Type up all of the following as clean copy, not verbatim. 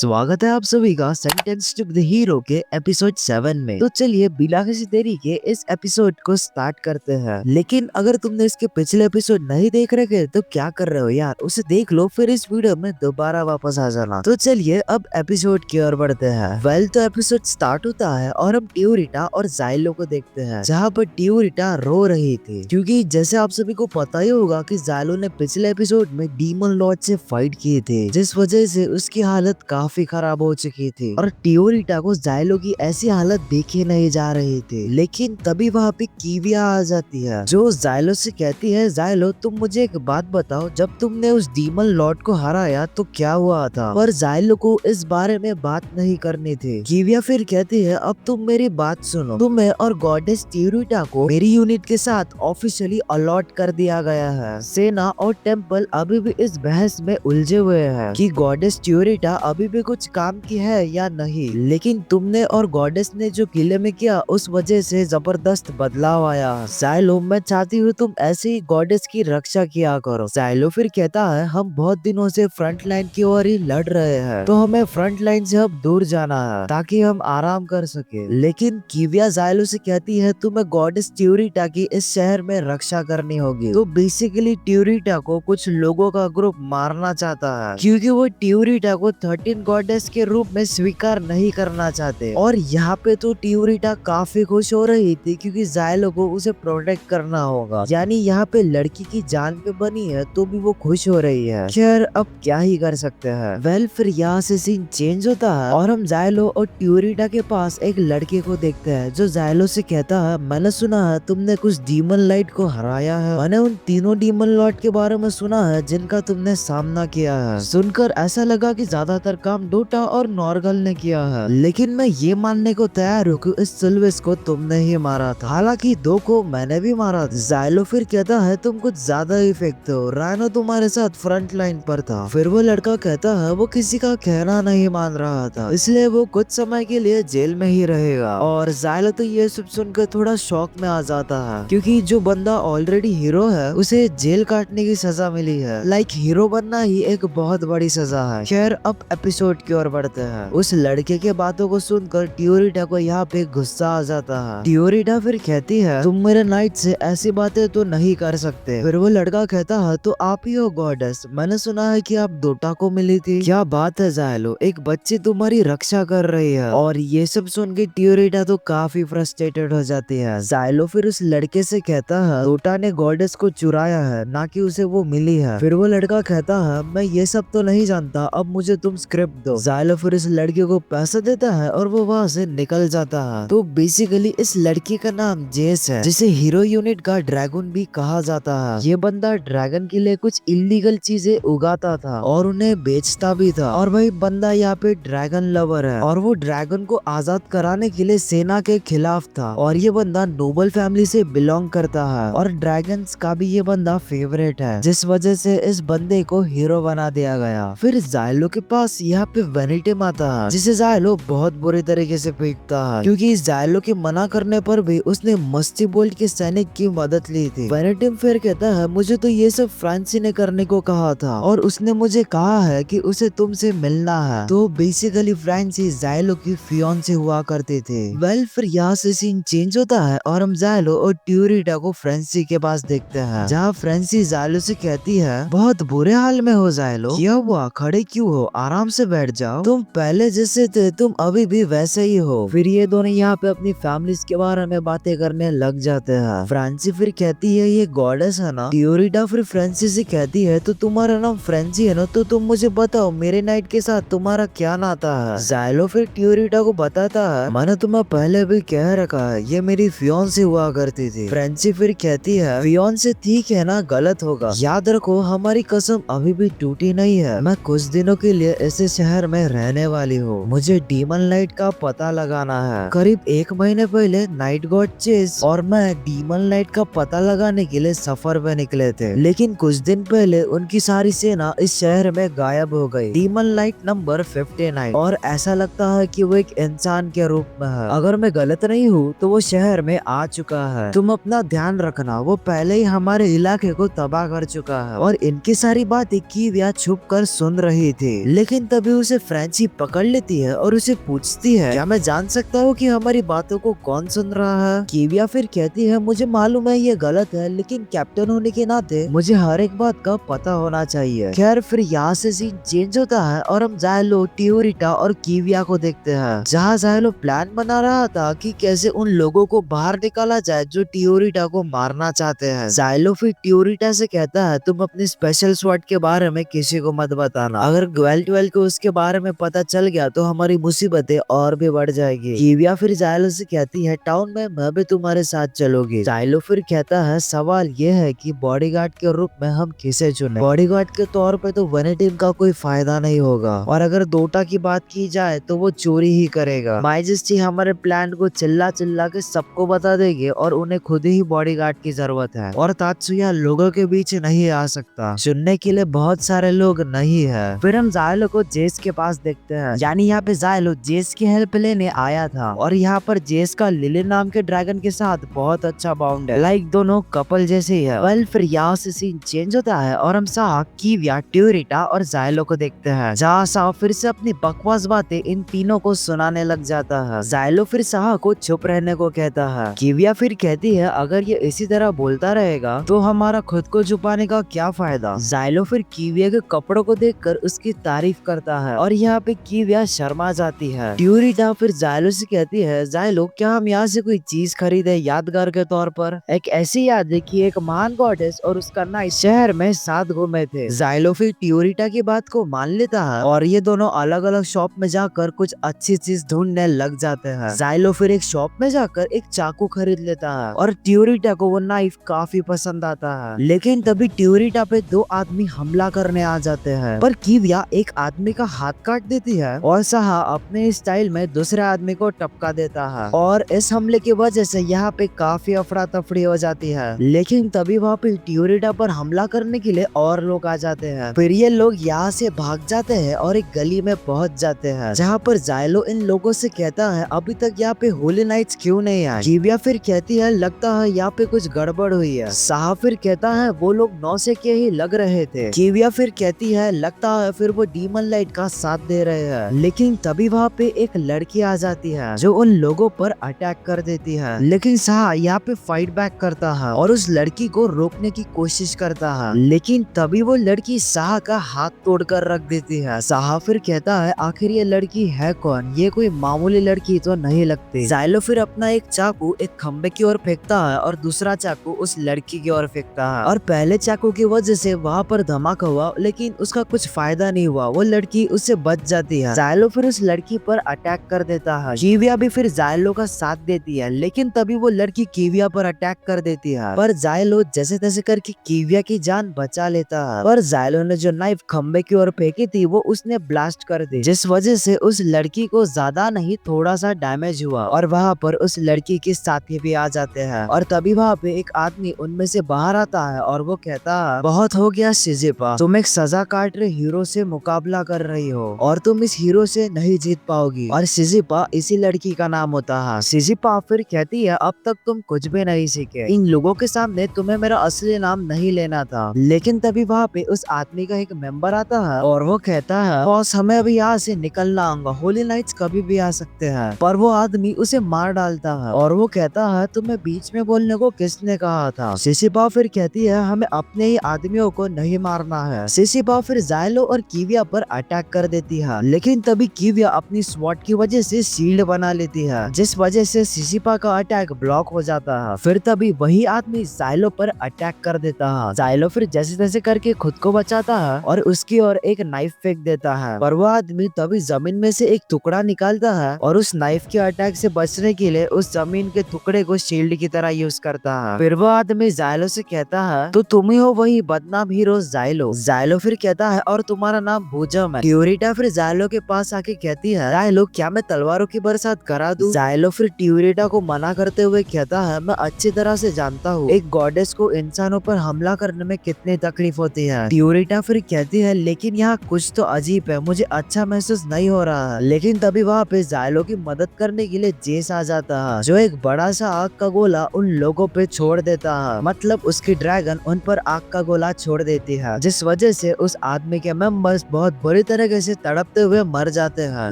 स्वागत है आप सभी का सेंटेंस टू द हीरो के एपिसोड 7 में। तो चलिए बिना किसी देरी के इस एपिसोड को स्टार्ट करते हैं। लेकिन अगर तुमने इसके पिछले एपिसोड नहीं देख रखे तो क्या कर रहे हो यार, उसे देख लो फिर इस वीडियो में दोबारा वापस आ जाना। तो चलिए अब एपिसोड की ओर बढ़ते हैं। तो एपिसोड स्टार्ट होता है और हम ट्यूरिटा और जाइलो को देखते हैं, जहाँ पर ट्यूरिटा रो रही थी क्योंकि जैसे आप सभी को पता ही होगा कि जाइलो ने पिछले एपिसोड में डीमन लॉर्ड से फाइट की थी, जिस वजह से उसकी हालत काफी खराब हो चुकी थी और ट्यूरिटा को जाइलो की ऐसी हालत देखी नहीं जा रही थी। लेकिन तभी वहाँ पे कीविया आ जाती है जो जाइलो से कहती है, जाइलो तुम मुझे एक बात बताओ, जब तुमने उस डीमन लॉर्ड को हराया तो क्या हुआ था? पर जाइलो को इस बारे में बात नहीं करनी थी। कीविया फिर कहती है, अब तुम मेरी बात सुनो, तुम्हें और गॉडेस ट्यूरिटा को मेरी यूनिट के साथ ऑफिशियली अलॉट कर दिया गया है। सेना और टेम्पल अभी भी इस बहस में उलझे हुए हैं कि गॉडेस ट्यूरिटा अभी भी कुछ काम की है या नहीं, लेकिन तुमने और गॉडेस ने जो किले में किया उस वजह से जबरदस्त बदलाव आया। जाइलो मैं चाहती हूँ तुम ऐसे ही गॉडेस की रक्षा किया करो। जाइलो फिर कहता है, हम बहुत दिनों से फ्रंट लाइन की ओर ही लड़ रहे हैं, तो हमें फ्रंट लाइन से अब दूर जाना है ताकि हम आराम कर सके। लेकिन कीविया जाइलो से कहती है, तुम्हें गॉडेस ट्यूरिटा की इस शहर में रक्षा करनी होगी। तो बेसिकली ट्यूरिटा को कुछ लोगों का ग्रुप मारना चाहता है क्योंकि वो ट्यूरिटा को 13 गॉडेस के रूप में स्वीकार नहीं करना चाहते। और यहाँ पे तो ट्यूरिटा काफी खुश हो रही थी क्योंकि जाइलो को उसे प्रोटेक्ट करना होगा, यानी यहाँ पे लड़की की जान पे बनी है तो भी वो खुश हो रही है। खैर अब क्या ही कर सकते हैं। फिर यहाँ से सीन चेंज होता है और हम जाइलो और ट्यूरिटा के पास एक लड़के को देखते हैं जो जाइलो से कहता है, मैंने सुना है तुमने कुछ डीमन लाइट को हराया है। मैंने उन तीनों डीमन लॉर्ड के बारे में सुना है जिनका तुमने सामना किया है। सुनकर ऐसा लगा कि ज्यादातर काम डोटा और नॉर्गल ने किया है, लेकिन मैं ये मानने को तैयार हूँ कि इस सिल्विस को तुमने ही मारा था, हालांकि 2 को मैंने भी मारा था। जाइलो फिर कहता है, तुम कुछ ज्यादा ही फेंकते हो, राइनो तुम्हारे साथ फ्रंट लाइन पर था। फिर वो लड़का कहता है, वो किसी का कहना नहीं मान रहा था, इसलिए वो कुछ समय के लिए जेल में ही रहेगा। और जाइलो तो ये सब सुनकर थोड़ा शौक में आ जाता है क्योंकि जो बंदा ऑलरेडी हीरो है उसे जेल काटने की सजा मिली है। लाइक हीरो बनना ही एक बहुत बड़ी सजा है। खैर अब एपिसोड की ओर बढ़ते हैं। उस लड़के के बातों को सुनकर ट्यूरिटा को यहाँ पे गुस्सा आ जाता है। ट्यूरिटा फिर कहती है, तुम मेरे नाइट से ऐसी बातें तो नहीं कर सकते। फिर वो लड़का कहता है, तो आप ही हो गॉडेस, मैंने सुना है कि आप डोटा को मिली थी। क्या बात है जाइलो, एक बच्ची तुम्हारी रक्षा कर रही है। और ये सब सुन के ट्यूरिटा तो काफी फ्रस्ट्रेटेड हो जाती है। जाइलो फिर उस लड़के से कहता है, डोटा ने गॉडेस को चुराया है, ना कि उसे वो मिली है। फिर वो लड़का कहता है, मैं ये सब तो नहीं जानता, अब मुझे तुम स्क्रिप्ट दो। जाइलो फिर इस लड़के को पैसा देता है और वो वहाँ से निकल जाता है। तो बेसिकली इस लड़की का नाम जेस है, जिसे हीरो यूनिट का ड्रैगन भी कहा जाता है। ये बंदा ड्रैगन के लिए कुछ इलीगल चीजें उगाता था और उन्हें बेचता भी था। और वही बंदा यहाँ पे ड्रैगन लवर है और वो ड्रैगन को आजाद कराने के लिए सेना के खिलाफ था। और ये बंदा नोबल फैमिली से बिलोंग करता है और ड्रैगन्स का भी ये बंदा फेवरेट है, जिस वजह से इस बंदे को हीरो बना दिया गया। फिर जाइलो के पास यहाँ पे वेनिटिम आता है, जिसे जाइलो बहुत बुरे तरीके से फेंकता है क्योंकि जाइलो के मना करने पर भी उसने मस्ती बोल्ट के सैनिक की मदद ली थी। वेनिटिम फिर कहता है, मुझे तो ये सब फ्रांसी ने करने को कहा था और उसने मुझे कहा है कि उसे तुमसे मिलना है। तो बेसिकली फ्रांसी जाइलो की फियांसे हुआ करते थे। फिर यहाँ से सीन चेंज होता है और हम जाइलो और ट्यूरिटा को फ्रांसी के पास देखते हैं, जहाँ फ्रांसी जाइलो से कहती है, बहुत बुरे हाल में हो जाइलो, क्या हुआ, खड़े क्यों हो, आराम से बैठ जाओ, तुम पहले जैसे थे तुम अभी भी वैसे ही हो। फिर ये दोनों यहाँ पे अपनी फैमिलीज के बारे में बातें करने लग जाते हैं। फ्रांसी फिर कहती है, ये गॉडेस है ना? ट्यूरिटा फिर फ्रांसी से कहती है, तो तुम्हारा नाम फ्रांसी है ना, तो तुम मुझे बताओ मेरे नाइट के साथ तुम्हारा क्या नाता है? जाइलो फिर ट्यूरिटा को बताता है, मैंने तुम्हें पहले भी कह रखा है, ये मेरी फियांसे हुआ करती थी। फ्रांसी फिर कहती है, फियांसे ठीक है ना, गलत होगा, याद रखो हमारी कसम अभी भी टूटी नहीं है। मैं कुछ दिनों के लिए ऐसे शहर में रहने वाली हूँ, मुझे डीमन लाइट का पता लगाना है। करीब 1 महीने पहले नाइट गॉड चेस और मैं डीमन लाइट का पता लगाने के लिए सफर पे निकले थे, लेकिन कुछ दिन पहले उनकी सारी सेना इस शहर में गायब हो गई। डीमन लाइट नंबर 59 और ऐसा लगता है कि वो एक इंसान के रूप में है। अगर मैं गलत नहीं हूँ तो वो शहर में आ चुका है। तुम अपना ध्यान रखना, वो पहले ही हमारे इलाके को तबाह कर चुका है। और इनकी सारी बातें कीविया छुप कर सुन रही थी, लेकिन तभी तभी उसे फ्रेंची पकड़ लेती है और उसे पूछती है, क्या मैं जान सकता हूँ कि हमारी बातों को कौन सुन रहा है? कीविया फिर कहती है, मुझे मालूम है ये गलत है, लेकिन कैप्टन होने के नाते मुझे हर एक बात का पता होना चाहिए। खैर फिर यहाँ से सीन चेंज होता है और हम जायलो, टियोरिटा और कीविया को देखते हैं, जहाँ जायलो प्लान बना रहा था कि कैसे उन लोगों को बाहर निकाला जाए जो टियोरिटा को मारना चाहते हैं। जायलो फिर टियोरिटा से कहता है, तुम अपनी स्पेशल स्वॉर्ड के बारे में किसी को मत बताना, अगर ग्वेल को उसके बारे में पता चल गया तो हमारी मुसीबतें और भी बढ़ जाएगी। कीविया फिर जायलो से कहती है, टाउन में मैं भी तुम्हारे साथ चलूंगी। जायलो फिर कहता है, सवाल ये है कि बॉडीगार्ड के रूप में हम किसे चुने? बॉडीगार्ड के तौर पे तो वनेटिम का कोई फायदा नहीं होगा, और अगर डोटा की बात की जाए तो वो चोरी ही करेगा। माइजेस्टी हमारे प्लान को चिल्ला चिल्ला के सबको बता देगी और उन्हें खुद ही बॉडीगार्ड की जरूरत है, और तात्सुया लोगों के बीच नहीं आ सकता, सुनने के लिए बहुत सारे लोग नहीं है। फिर हम जायलो को जेस के पास देखते हैं, यानी यहाँ पे जायलो जेस की हेल्प लेने आया था, और यहाँ पर जेस का लिली नाम के ड्रैगन के साथ बहुत अच्छा बाउंड है, लाइक दोनों कपल जैसे ही है। वेल फिर यहाँ से सीन चेंज होता है और हम साहा, कीविया, टियोरिटा और जायलो को देखते हैं, जहाँ साहा फिर से अपनी बकवास बातें इन तीनों को सुनाने लग जाता है। जायलो फिर साहा को चुप रहने को कहता है। कीविया फिर कहती है, अगर ये इसी तरह बोलता रहेगा तो हमारा खुद को छुपाने का क्या फायदा? जायलो फिर कीविया के कपड़ों को देखकर उसकी तारीफ करता है, और यहाँ पे कीविया शर्मा जाती है। टियोरिटा फिर जायलो से कहती है, जायलो क्या हम यहाँ से कोई चीज खरीदे यादगार के तौर पर? एक ऐसी याद है कि एक महान गॉडेस और उसका नाइट शहर में साथ घूमे थे। जायलो फिर टियोरिटा की बात को मान लेता है और ये दोनों अलग अलग शॉप में जाकर कुछ अच्छी चीज ढूंढने लग जाते हैं। जायलो फिर एक शॉप में जाकर एक चाकू खरीद लेता है और टियोरिटा को वो नाइफ काफी पसंद आता है, लेकिन तभी टियोरिटा पे दो आदमी हमला करने आ जाते हैं, पर कीविया एक आदमी का हाथ काट देती है और साहा अपने स्टाइल में दूसरे आदमी को टपका देता है, और इस हमले की वजह से यहाँ पे काफी अफरा तफरी हो जाती है। लेकिन तभी वहाँ पे टियोरिटा पर हमला करने के लिए और लोग आ जाते हैं। फिर ये लोग यहाँ से भाग जाते हैं और एक गली में पहुंच जाते हैं, जहाँ पर जायलो इन लोगों से कहता है, अभी तक यहाँ पे होली नाइट्स क्यों नहीं आए? कीविया फिर कहती है, लगता है यहाँ पे कुछ गड़बड़ हुई है। साहा फिर कहता है, वो लोग 9 से के ही लग रहे थे। कीविया फिर कहती है, लगता है फिर वो डीमन लाइट का साथ दे रहे हैं। लेकिन तभी वहाँ पे एक लड़की आ जाती है जो उन लोगों पर अटैक कर देती है, लेकिन साहा यहाँ पे फाइट बैक करता है और उस लड़की को रोकने की कोशिश करता है, लेकिन तभी वो लड़की साहा का हाथ तोड़कर रख देती है। साहा फिर कहता है, आखिर ये लड़की है कौन? ये कोई मामूली लड़की तो नहीं लगती। जायलो फिर अपना एक चाकू एक खंबे की ओर फेंकता है और दूसरा चाकू उस लड़की की ओर फेंकता है, और पहले चाकू की वजह से वहाँ पर धमाका हुआ, लेकिन उसका कुछ फायदा नहीं हुआ, वो लड़की उससे बच जाती है। जायलो फिर उस लड़की पर अटैक कर देता है। कीविया भी फिर जायलो का साथ देती है, लेकिन तभी वो लड़की कीविया पर अटैक कर देती है, पर जायलो जैसे तैसे करके कीविया की जान बचा लेता है। पर जायलो ने जो नाइफ खंबे की ओर फेंकी थी वो उसने ब्लास्ट कर दी, जिस वजह से उस लड़की को ज्यादा नहीं थोड़ा सा डैमेज हुआ, और वहाँ पर उस लड़की के साथी भी आ जाते हैं, और तभी वहाँ पे एक आदमी उनमें से बाहर आता है और वो कहता है, बहुत हो गया सिजिपा, तुम एक सजा काट रहे हीरो से मुकाबला कर रही हो और तुम इस हीरो से नहीं जीत पाओगी। और सिजिपा इसी लड़की का नाम होता है। सिजिपा फिर कहती है, अब तक तुम कुछ भी नहीं सीखे, इन लोगों के सामने तुम्हें मेरा असली नाम नहीं लेना था। लेकिन तभी वहाँ पे उस आदमी का एक मेंबर आता है और वो कहता है, बॉस हमें अभी यहाँ से निकलना होगा, होली नाइट्स कभी भी आ सकते हैं। पर वो आदमी उसे मार डालता है और वो कहता है, तुम्हें बीच में बोलने को किसने कहा था? सिजिपा फिर कहती है, हमें अपने ही आदमियों को नहीं मारना है। सिजिपा फिर जायलो और कीविया पर अटैक कर देती है, लेकिन तभी कीविया अपनी स्वॉर्ड की वजह से शील्ड बना लेती है, जिस वजह से सिजिपा का अटैक ब्लॉक हो जाता है। फिर तभी वही आदमी जायलो पर अटैक कर देता है। जायलो फिर जैसे तैसे करके खुद को बचाता है और उसकी ओर एक नाइफ फेंक देता है, पर वो आदमी तभी जमीन में से एक टुकड़ा निकालता है और उस नाइफ के अटैक से बचने के लिए उस जमीन के टुकड़े को शील्ड की तरह यूज करता है। फिर वो आदमी जायलो से कहता है, तो तुम ही हो वही बदनाम हीरो जायलो। जायलो फिर कहता है, और तुम्हारा नाम भुजम है। टियोरिटा फिर जायलो के पास आके कहती है, जायलो क्या मैं तलवारों की बरसात करा दूं? जायलो फिर टियोरिटा को मना करते हुए कहता है, मैं अच्छी तरह से जानता हूँ एक गॉडेस को इंसानों पर हमला करने में कितनी तकलीफ होती है। टियोरिटा फिर कहती है, लेकिन यहाँ कुछ तो अजीब है, मुझे अच्छा महसूस नहीं हो रहा है। लेकिन तभी वहाँ पे जायलो की मदद करने के लिए जेस आ जाता है, जो एक बड़ा सा आग का गोला उन लोगों पे छोड़ देता है, मतलब उसकी ड्रैगन उन पर आग का गोला छोड़ देती है, जिस वजह से उस आदमी के मेंबर्स बहुत बुरी तरीके से तड़पते हुए मर जाते हैं।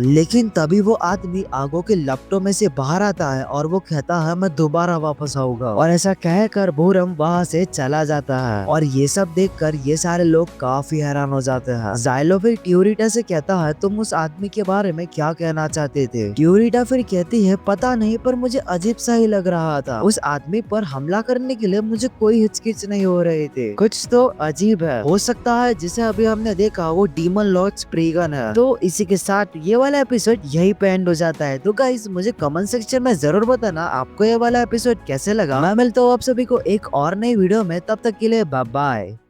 लेकिन तभी वो आदमी आगों के लपटों में से बाहर आता है और वो कहता है मैं दोबारा वापस आऊंगा, और ऐसा कहकर बुरम वहाँ से चला जाता है। और ये सब देखकर ये सारे लोग काफी हैरान हो जाते हैं। जाइलो फिर ट्यूरिटा से कहता है तुम उस आदमी के बारे में क्या कहना चाहते थे। ट्यूरिटा फिर कहती है पता नहीं, पर मुझे अजीब सा ही लग रहा था। उस आदमी पर हमला करने के लिए मुझे कोई हिचकिच नहीं हो रही थी। कुछ तो अजीब है। हो सकता है जिसे अभी हमने देखा वो डीमन लॉर्ड स्प्रीगन है। तो इसी के साथ ये वाला एपिसोड यही पे एंड हो जाता है। तो गाइस मुझे कमेंट सेक्शन में जरूर बताना आपको ये वाला एपिसोड कैसे लगा। मैं मिलता हूँ आप सभी को एक और नई वीडियो में, तब तक के लिए बाय बाय।